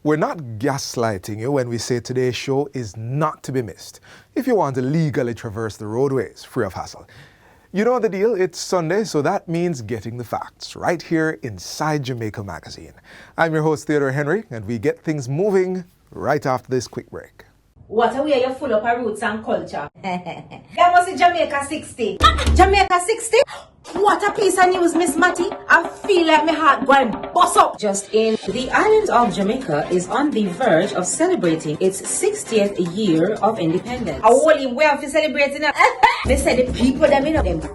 We're not gaslighting you when we say today's show is not to be missed if you want to legally traverse the roadways free of hassle. You know the deal, it's Sunday, so that means getting the facts right here inside Jamaica Magazine. I'm your host, Theodore Henry, and we get things moving right after this quick break. What a way you're full of our roots and culture. That was in Jamaica 60. Jamaica 60? What a piece of news, Miss Matty. I feel like my heart going bust up. Just in, the island of Jamaica is on the verge of celebrating its 60th year of independence. A whole way of celebrating it. They say the people them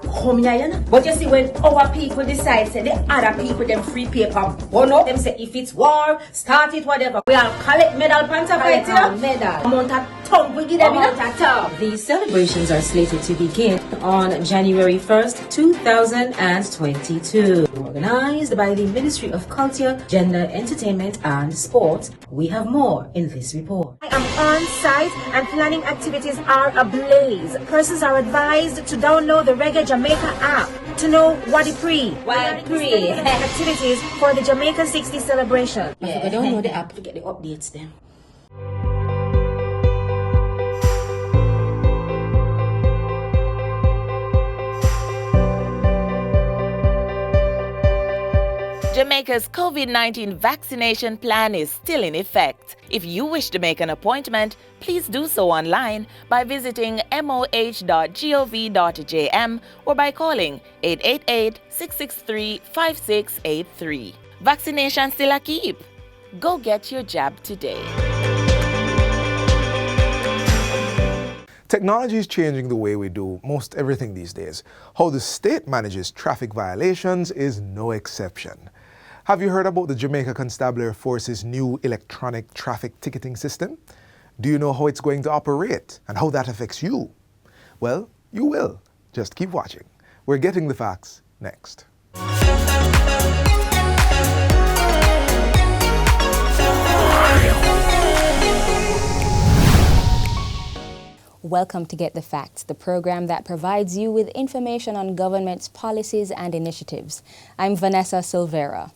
come here, you know. But you see, when our people decide, say the other people them free paper, burn them say if it's war, start it, whatever. We all collect medal panta fight, you know. Medal. Amount of tongue we give them, The celebrations are slated to begin on January 1st, 2022. Organized by the Ministry of Culture, Gender, Entertainment and Sport. We have more in this report. I am on site and planning activities are ablaze. Persons are advised to download the Reggae Jamaica app to know what it activities for the Jamaica 60 celebration. I don't know the app to get the updates then. Jamaica's COVID-19 vaccination plan is still in effect. If you wish to make an appointment, please do so online by visiting moh.gov.jm or by calling 888-663-5683. Vaccination still a keep. Go get your jab today. Technology is changing the way we do most everything these days. How the state manages traffic violations is no exception. Have you heard about the Jamaica Constabulary Force's new electronic traffic ticketing system? Do you know how it's going to operate and how that affects you? Well, you will. Just keep watching. We're getting the facts next. Welcome to Get the Facts, the program that provides you with information on government's policies and initiatives. I'm Vanessa Silvera.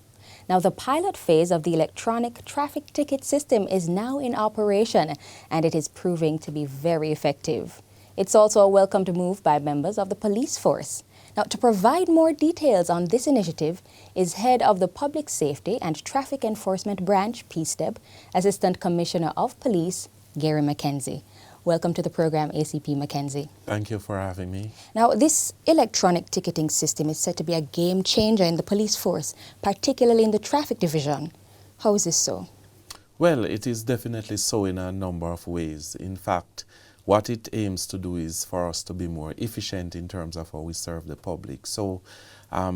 Now, the pilot phase of the electronic traffic ticket system is now in operation, and it is proving to be very effective. It's also a welcomed move by members of the police force. Now, to provide more details on this initiative is Head of the Public Safety and Traffic Enforcement Branch, PSTEB, Assistant Commissioner of Police, Gary McKenzie. Welcome to the program, ACP McKenzie. Thank you for having me. Now, this electronic ticketing system is said to be a game changer in the police force, particularly in the traffic division. How is this so? Well, it is definitely so in a number of ways. In fact, what it aims to do is for us to be more efficient in terms of how we serve the public. So,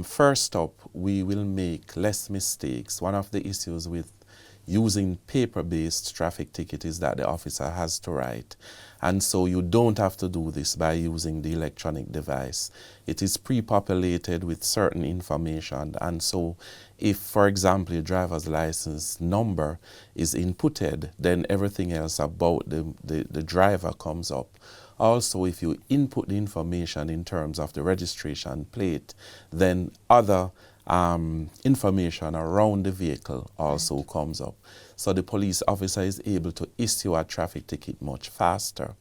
first up, we will make less mistakes. One of the issues with using paper-based traffic ticket is that the officer has to write. And so you don't have to do this by using the electronic device. It is pre-populated with certain information. And so if, for example, your driver's license number is inputted, then everything else about the driver comes up. Also, if you input the information in terms of the registration plate, then other information around the vehicle also comes up. So the police officer is able to issue a traffic ticket much faster.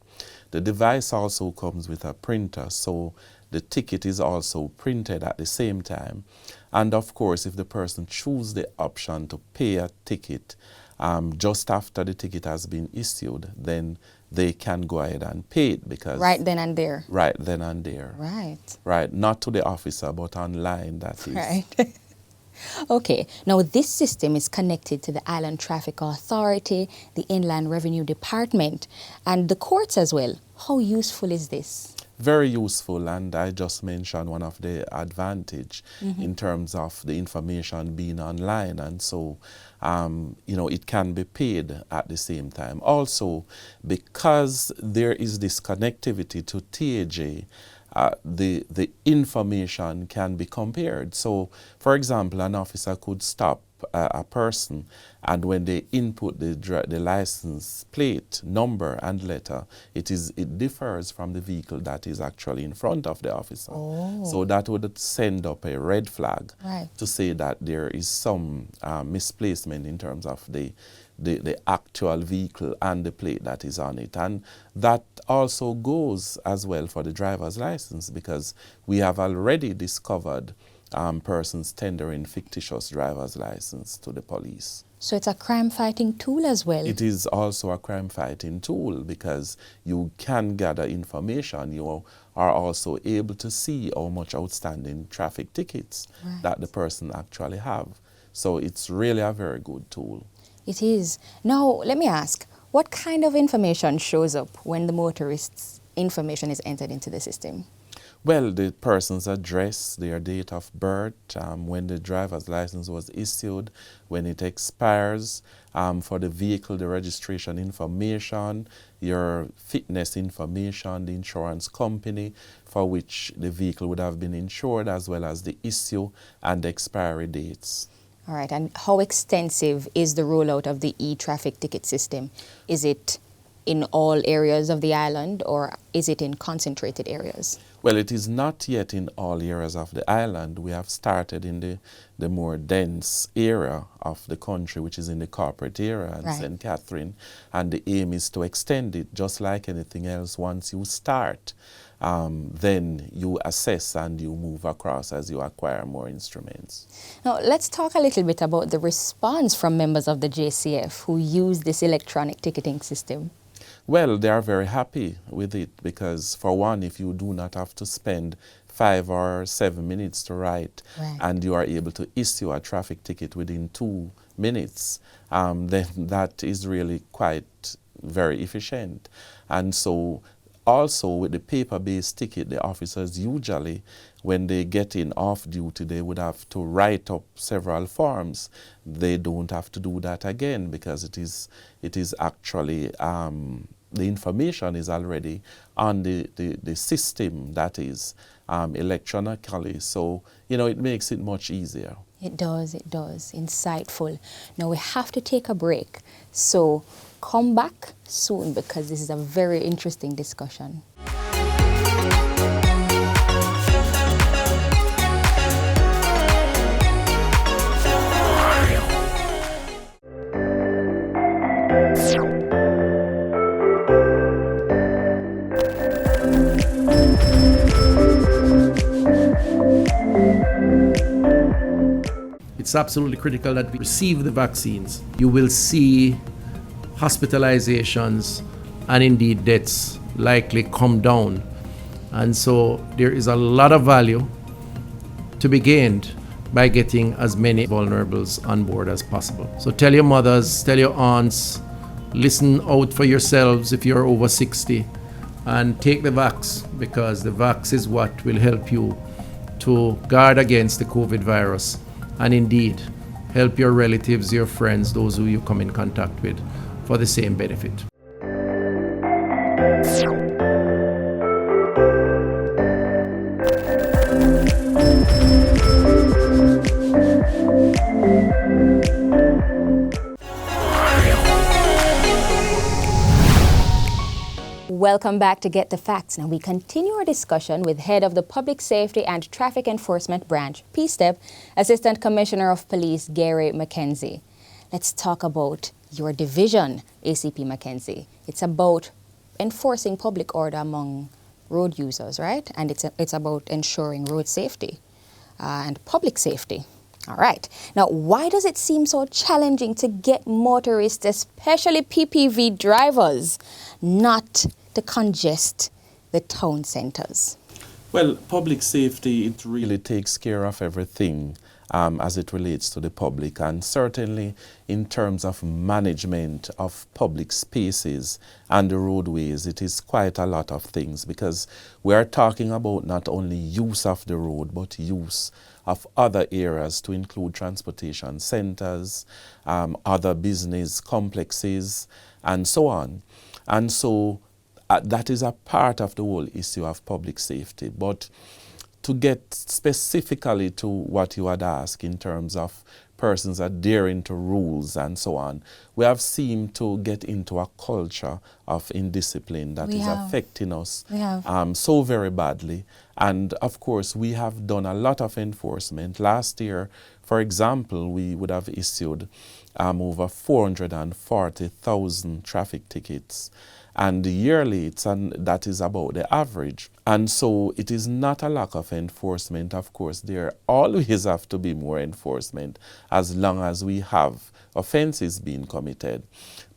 The device also comes with a printer, so the ticket is also printed at the same time. And of course, if the person chooses the option to pay a ticket just after the ticket has been issued, then they can go ahead and pay it because... Right then and there. Right then and there. Right. Right, not to the officer, but online, that is. Right. Okay, now this system is connected to the Island Traffic Authority, the Inland Revenue Department, and the courts as well. How useful is this? Very useful, and I just mentioned one of the advantage in terms of the information being online, and so you know, it can be paid at the same time. Also, because there is this connectivity to TAJ, the information can be compared. So, for example, an officer could stop a person, and when they input the license plate, number, and letter, it differs from the vehicle that is actually in front of the officer. Oh. So that would send up a red flag right. to say that there is some misplacement in terms of the the actual vehicle and the plate that is on it. And that also goes as well for the driver's license, because we have already discovered persons tendering fictitious driver's license to the police. So it's a crime-fighting tool as well? It is also a crime-fighting tool, because you can gather information. You are also able to see how much outstanding traffic tickets that the person actually have. So it's really a very good tool. It is. Now, let me ask, what kind of information shows up when the motorist's information is entered into the system? Well, the person's address, their date of birth, when the driver's license was issued, when it expires, for the vehicle, the registration information, your fitness information, the insurance company for which the vehicle would have been insured, as well as the issue and the expiry dates. All right, and how extensive is the rollout of the e-traffic ticket system? Is it in all areas of the island, or is it in concentrated areas? Well, it is not yet in all areas of the island. We have started in the more dense area of the country, which is in the corporate area and St. Catherine, and the aim is to extend it. Just like anything else, once you start, then you assess and you move across as you acquire more instruments. Now, let's talk a little bit about the response from members of the JCF who use this electronic ticketing system. Well, they are very happy with it, because for one, if you do not have to spend 5 or 7 minutes to write, and you are able to issue a traffic ticket within 2 minutes, then that is really quite very efficient. And so also with the paper-based ticket, the officers usually, when they get in off duty, they would have to write up several forms. They don't have to do that again, because it is actually the information is already on the system, that is electronically. So, you know, it makes it much easier. It does. Insightful. Now we have to take a break. So come back soon, because this is a very interesting discussion. It's absolutely critical that we receive the vaccines. You will see hospitalizations and indeed deaths likely come down. And so there is a lot of value to be gained by getting as many vulnerables on board as possible. So tell your mothers, tell your aunts, listen out for yourselves if you're over 60, and take the vax, because the vax is what will help you to guard against the COVID virus, and indeed help your relatives, your friends, those who you come in contact with, for the same benefit. Welcome back to Get the Facts. Now we continue our discussion with Head of the Public Safety and Traffic Enforcement Branch, PSTEP, Assistant Commissioner of Police, Gary McKenzie. Let's talk about your division, ACP McKenzie. It's about enforcing public order among road users, right? And it's about ensuring road safety and public safety. All right. Now, why does it seem so challenging to get motorists, especially PPV drivers, not to congest the town centers? Well, public safety, it really takes care of everything as it relates to the public, and certainly in terms of management of public spaces and the roadways, it is quite a lot of things, because we are talking about not only use of the road, but use of other areas, to include transportation centers, other business complexes, and so on. And so that is a part of the whole issue of public safety. But to get specifically to what you had asked in terms of persons adhering to rules and so on, we have seemed to get into a culture of indiscipline that is affecting us so very badly. And of course, we have done a lot of enforcement. Last year, for example, we would have issued over 440,000 traffic tickets. And yearly, that is about the average. And so it is not a lack of enforcement. Of course, there always have to be more enforcement as long as we have offenses being committed.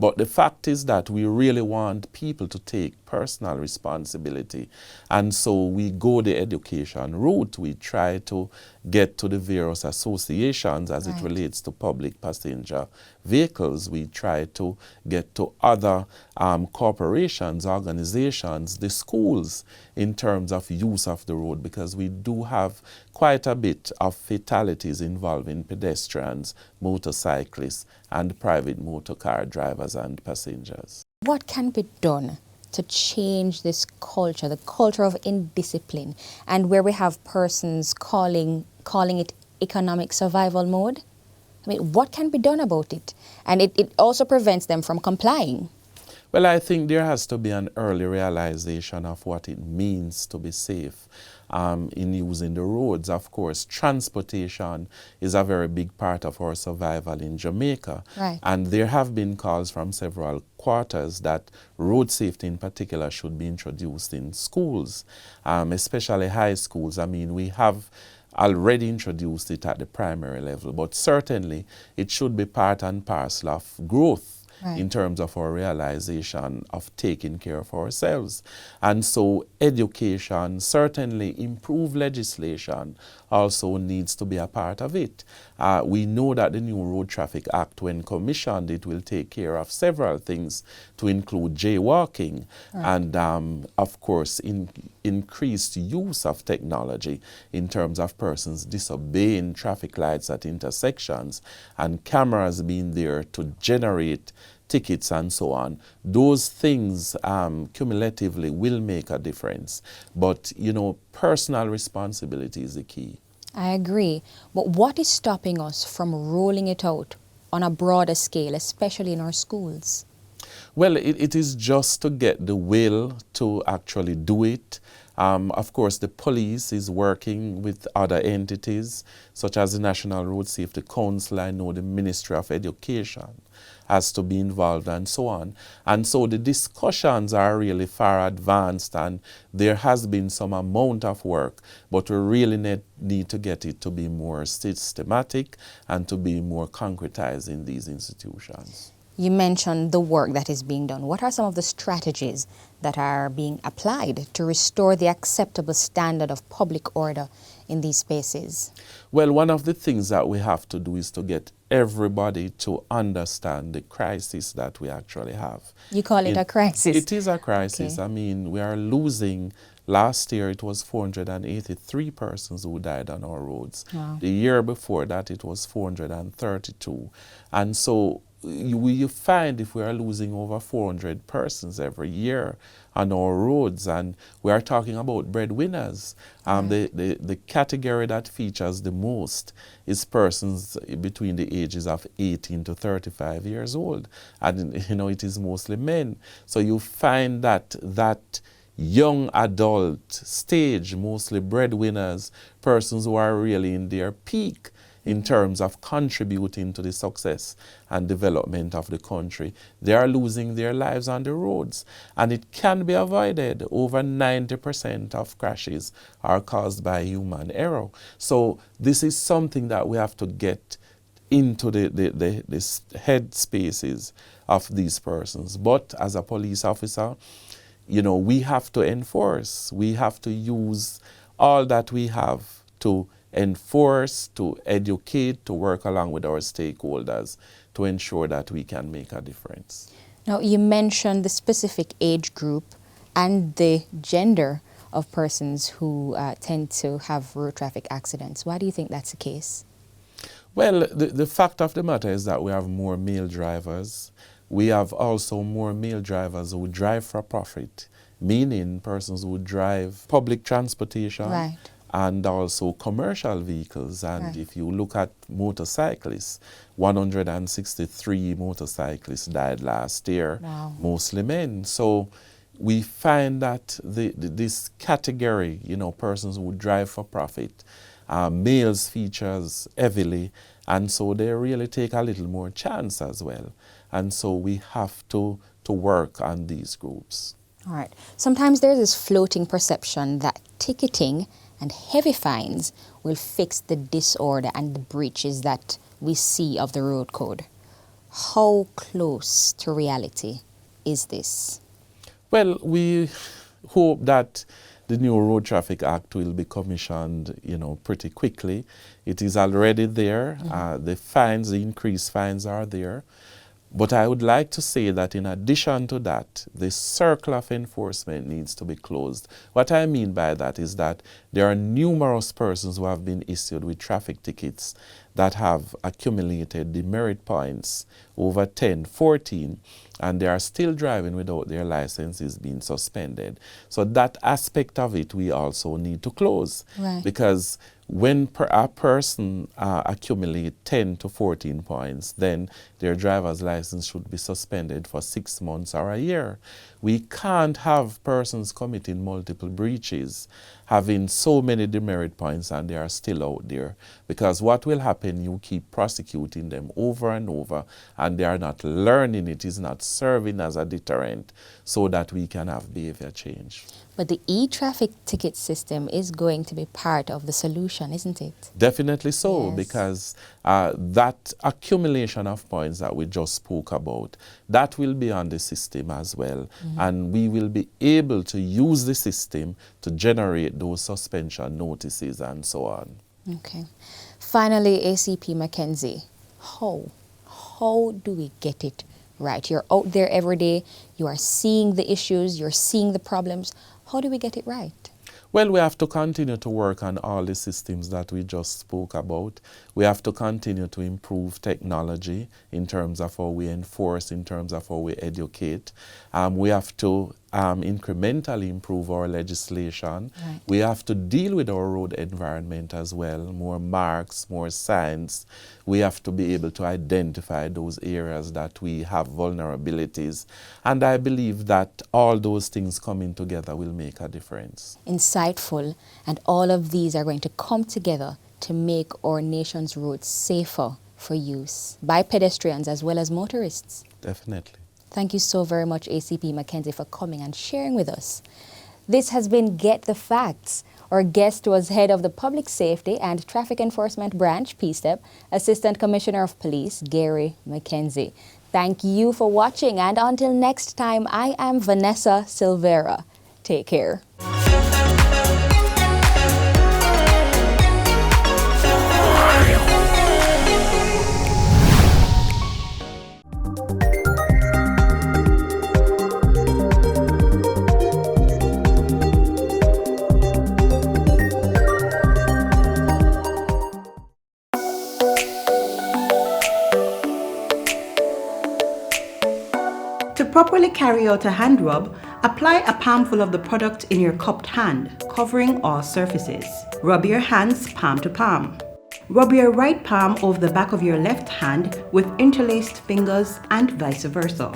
But the fact is that we really want people to take personal responsibility. And so we go the education route. We try to get to the various associations as it relates to public passenger vehicles. We try to get to other corporations, organizations, the schools in terms of use of the road, because we do have quite a bit of fatalities involving pedestrians, motorcyclists, and private motor car drivers and passengers. What can be done to change this culture, the culture of indiscipline, and where we have persons calling it economic survival mode? I mean, what can be done about it? And it also prevents them from complying. Well, I think there has to be an early realization of what it means to be safe in using the roads. Of course, transportation is a very big part of our survival in Jamaica. Right. And there have been calls from several quarters that road safety in particular should be introduced in schools, especially high schools. I mean, we have already introduced it at the primary level, but certainly it should be part and parcel of growth in terms of our realization of taking care of ourselves. And so education, certainly improved legislation also needs to be a part of it. We know that the new Road Traffic Act, when commissioned, it will take care of several things to include jaywalking and, of course, increased use of technology in terms of persons disobeying traffic lights at intersections and cameras being there to generate tickets and so on. Those things cumulatively will make a difference. But, you know, personal responsibility is the key. I agree. But what is stopping us from rolling it out on a broader scale, especially in our schools? Well, it is just to get the will to actually do it. Of course, the police is working with other entities, such as the National Road Safety Council. I know the Ministry of Education has to be involved and so on. And so the discussions are really far advanced, and there has been some amount of work, but we really need to get it to be more systematic and to be more concretized in these institutions. You mentioned the work that is being done. What are some of the strategies that are being applied to restore the acceptable standard of public order in these spaces? Well, one of the things that we have to do is to get everybody to understand the crisis that we actually have. You call it a crisis? It is a crisis. Okay. I mean, we are losing. Last year, it was 483 persons who died on our roads. Wow. The year before that, it was 432. And so you find if we are losing over 400 persons every year on our roads, and we are talking about breadwinners. The category that features the most is persons between the ages of 18 to 35 years old. And, you know, it is mostly men. So you find that young adult stage, mostly breadwinners, persons who are really in their peak in terms of contributing to the success and development of the country, they are losing their lives on the roads. And it can be avoided. Over 90% of crashes are caused by human error. So this is something that we have to get into the head spaces of these persons. But as a police officer, you know, we have to enforce. We have to use all that we have to enforce, to educate, to work along with our stakeholders to ensure that we can make a difference. Now, you mentioned the specific age group and the gender of persons who tend to have road traffic accidents. Why do you think that's the case? Well, the fact of the matter is that we have more male drivers. We have also more male drivers who drive for profit, meaning persons who drive public transportation. Right. And also commercial vehicles. And if you look at motorcyclists, 163 motorcyclists died last year, mostly men. So we find that this category, you know, persons who drive for profit, males features heavily, and so they really take a little more chance as well. And so we have to work on these groups. All right. Sometimes there's this floating perception that ticketing and heavy fines will fix the disorder and the breaches that we see of the road code. How close to reality is this? Well, we hope that the new Road Traffic Act will be commissioned, pretty quickly. It is already there. The fines, the increased fines are there. But I would like to say that in addition to that, the circle of enforcement needs to be closed. What I mean by that is that there are numerous persons who have been issued with traffic tickets that have accumulated demerit points over 10, 14, and they are still driving without their licenses being suspended. So that aspect of it we also need to close. Right. Because when a person accumulates 10 to 14 points, then their driver's license should be suspended for 6 months or a year. We can't have persons committing multiple breaches, having so many demerit points, and they are still out there. Because what will happen, you keep prosecuting them over and over, and they are not learning, it is not serving as a deterrent so that we can have behavior change. But the e-traffic ticket system is going to be part of the solution, isn't it? Definitely so, Yes. because that accumulation of points that we just spoke about, that will be on the system as well. And we will be able to use the system to generate those suspension notices and so on. Okay. Finally, ACP McKenzie, how do we get it right? You're out there every day, you are seeing the issues, you're seeing the problems. How do we get it right? Well, we have to continue to work on all the systems that we just spoke about. We have to continue to improve technology in terms of how we enforce, in terms of how we educate. We have to incrementally improve our legislation. Right. We have to deal with our road environment as well, more marks, more signs. We have to be able to identify those areas that we have vulnerabilities. And I believe that all those things coming together will make a difference. Insightful, and all of these are going to come together to make our nation's roads safer for use by pedestrians as well as motorists. Definitely. Thank you so very much, ACP McKenzie, for coming and sharing with us. This has been Get the Facts. Our guest was head of the Public Safety and Traffic Enforcement Branch, PSTEP, Assistant Commissioner of Police, Gary McKenzie. Thank you for watching, and until next time, I am Vanessa Silvera. Take care. To properly carry out a hand rub, apply a palmful of the product in your cupped hand, covering all surfaces. Rub your hands palm to palm. Rub your right palm over the back of your left hand with interlaced fingers and vice versa.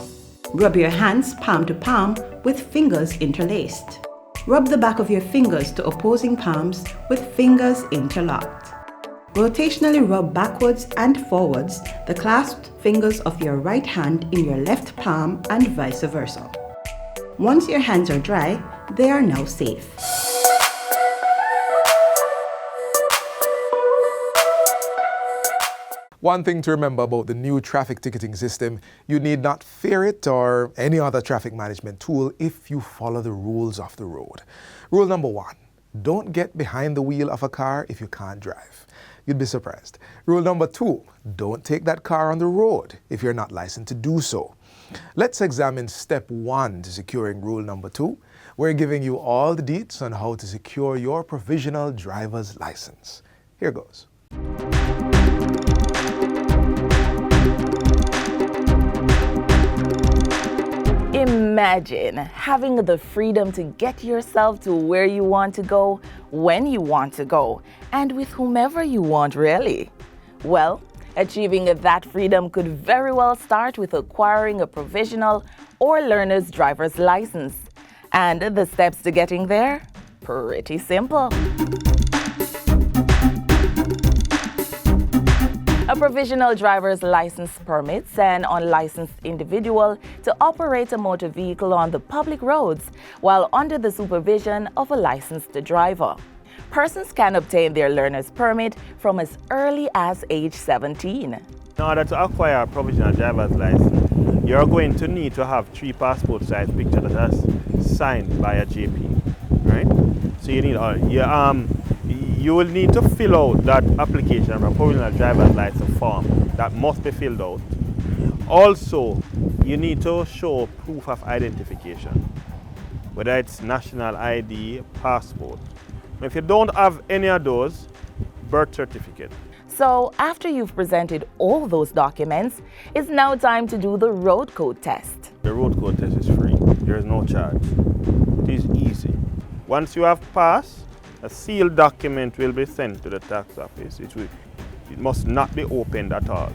Rub your hands palm to palm with fingers interlaced. Rub the back of your fingers to opposing palms with fingers interlocked. Rotationally rub backwards and forwards the clasped fingers of your right hand in your left palm and vice versa. Once your hands are dry, they are now safe. One thing to remember about the new traffic ticketing system, you need not fear it or any other traffic management tool if you follow the rules of the road. Rule number 1, don't get behind the wheel of a car if you can't drive. You'd be surprised. Rule number 2, don't take that car on the road if you're not licensed to do so. Let's examine step 1 to securing rule number 2. We're giving you all the deets on how to secure your provisional driver's license. Here goes. Imagine having the freedom to get yourself to where you want to go, when you want to go, and with whomever you want, really. Well, achieving that freedom could very well start with acquiring a provisional or learner's driver's license. And the steps to getting there? Pretty simple. A provisional driver's license permits an unlicensed individual to operate a motor vehicle on the public roads while under the supervision of a licensed driver. Persons can obtain their learner's permit from as early as age 17. In order to acquire a provisional driver's license, you're going to need to have 3 passport size pictures that are signed by a JP, right? So you will need to fill out that application of a provisional driver's license form that must be filled out. Also, you need to show proof of identification, whether it's national ID, passport. If you don't have any of those, birth certificate. So after you've presented all those documents, it's now time to do the road code test. The road code test is free. There is no charge. It is easy. Once you have passed, a sealed document will be sent to the tax office. It must not be opened at all.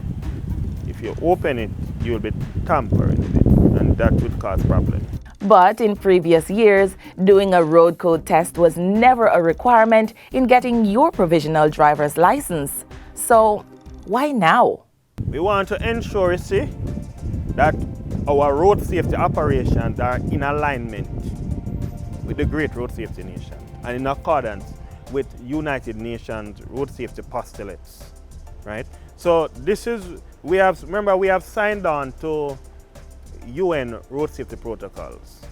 If you open it, you will be tampering with it, and that would cause problems. But in previous years, doing a road code test was never a requirement in getting your provisional driver's license. So why now? We want to ensure, you see, that our road safety operations are in alignment with the Great Road Safety Nation and in accordance with United Nations road safety postulates, right? So we have signed on to UN road safety protocols.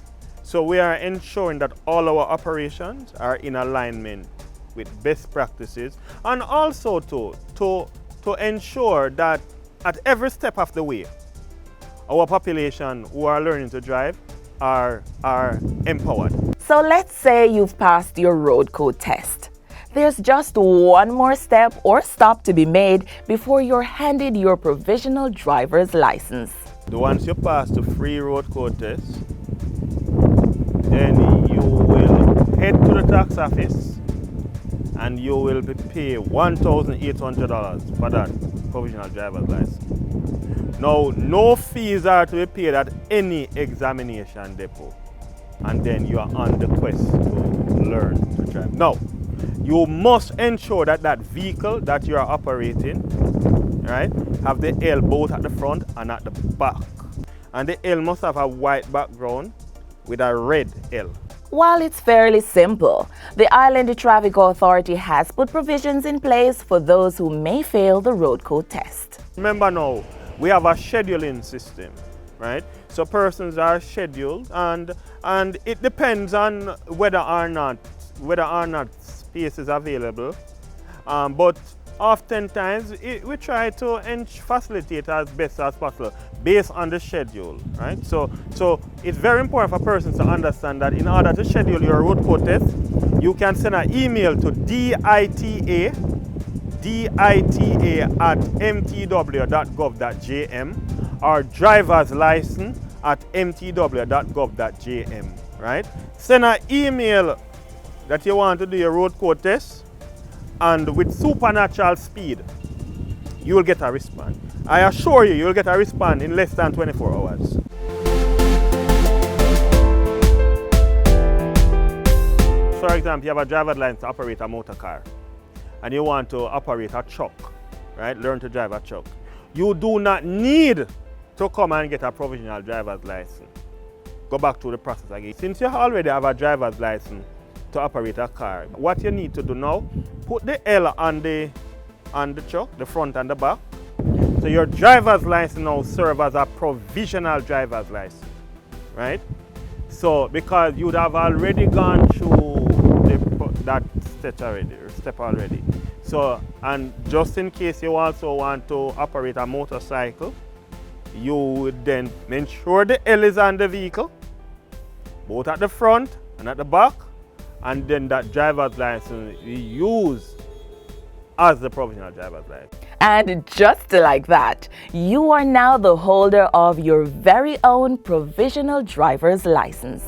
So we are ensuring that all our operations are in alignment with best practices, and also to ensure that at every step of the way, our population who are learning to drive are empowered. So let's say you've passed your road code test. There's just one more step or stop to be made before you're handed your provisional driver's license. Once you pass the free road code test, then you will head to the tax office and you will pay $1,800 for that provisional driver's license. Now, no fees are to be paid at any examination depot, and then you are on the quest to learn to drive. Now, you must ensure that that vehicle that you are operating, right, have the L both at the front and at the back. And the L must have a white background with a red L. While it's fairly simple, the Island Traffic Authority has put provisions in place for those who may fail the road code test. Remember now, we have a scheduling system, right? So persons are scheduled, and it depends on whether or not space is available. But oftentimes we try to facilitate as best as possible based on the schedule, right? So it's very important for persons to understand that in order to schedule your road code test, you can send an email to dita@mtw.gov.jm or driver's license at mtw.gov.jm, right? Send an email that you want to do your road code test, and with supernatural speed, you will get a response. I assure you, you'll get a response in less than 24 hours. For example, you have a driver's license to operate a motor car, and you want to operate a truck, right? Learn to drive a truck. You do not need to come and get a provisional driver's license. Go back to the process again. Since you already have a driver's license to operate a car, what you need to do now, put the L on the truck, the front and the back. So your driver's license now serves as a provisional driver's license, right? So because you'd have already gone through that step already. So, and just in case you also want to operate a motorcycle, you would then ensure the L is on the vehicle, both at the front and at the back, and then that driver's license is used as the provisional driver's license. And just like that, you are now the holder of your very own provisional driver's license.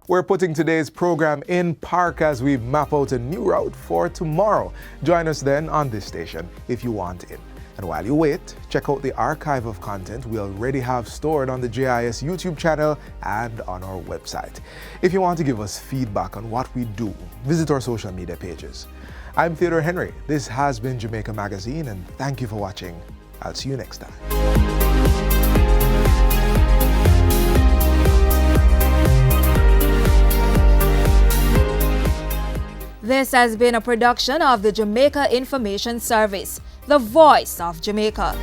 We're putting today's program in park as we map out a new route for tomorrow. Join us then on this station if you want in. And while you wait, check out the archive of content we already have stored on the JIS YouTube channel and on our website. If you want to give us feedback on what we do, visit our social media pages. I'm Theodore Henry. This has been Jamaica Magazine, and thank you for watching. I'll see you next time. This has been a production of the Jamaica Information Service, the voice of Jamaica.